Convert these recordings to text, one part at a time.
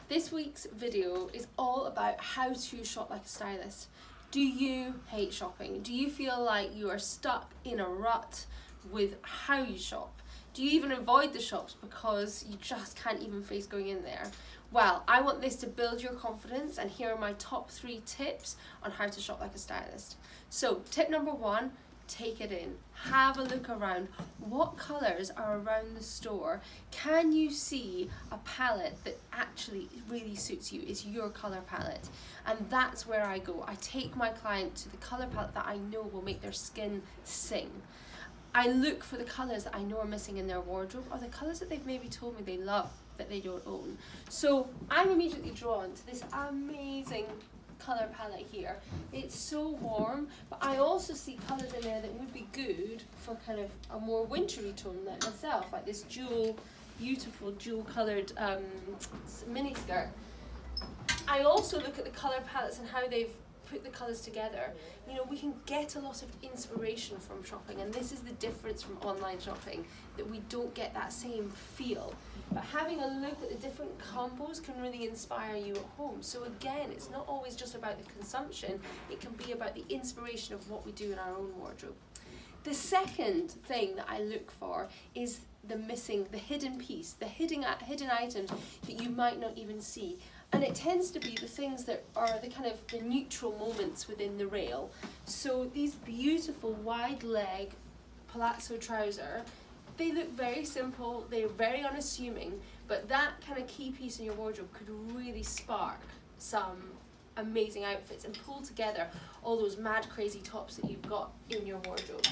This week's video is all about how to shop like a stylist. Do you hate shopping? Do you feel like you are stuck in a rut with how you shop? Do you even avoid the shops because you just can't even face going in there? Well, I want this to build your confidence, and here are my top 3 tips on how to shop like a stylist. So tip number 1, take it in. Have a look around. What colours are around the store? Can you see a palette that actually really suits you? It's your colour palette. And that's where I go. I take my client to the colour palette that I know will make their skin sing. I look for the colours that I know are missing in their wardrobe, or the colours that they've maybe told me they love that they don't own. So I'm immediately drawn to this amazing colour palette here. It's so warm, but I also see colours in there that would be good for kind of a more wintry tone like myself, like this beautiful dual coloured mini skirt. I also look at the colour palettes and how they've put the colours together. You know, we can get a lot of inspiration from shopping, and this is the difference from online shopping, that we don't get that same feel. But having a look at the different combos can really inspire you at home. So again, it's not always just about the consumption, it can be about the inspiration of what we do in our own wardrobe. The second thing that I look for is the hidden piece, the hidden items that you might not even see. And it tends to be the things that are the kind of the neutral moments within the rail. So these beautiful wide leg palazzo trouser, they look very simple, they're very unassuming, but that kind of key piece in your wardrobe could really spark some amazing outfits and pull together all those mad crazy tops that you've got in your wardrobe.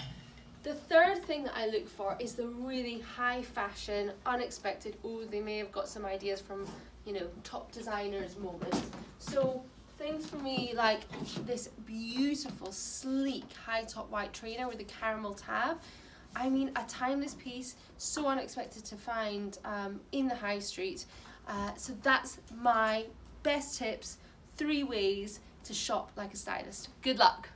The third thing that I look for is the really high fashion, unexpected, they may have got some ideas from, you know, top designers moment. So things for me like this beautiful, sleek, high top white trainer with a caramel tab. I mean, a timeless piece, so unexpected to find in the high street. So that's my best tips, 3 ways to shop like a stylist. Good luck.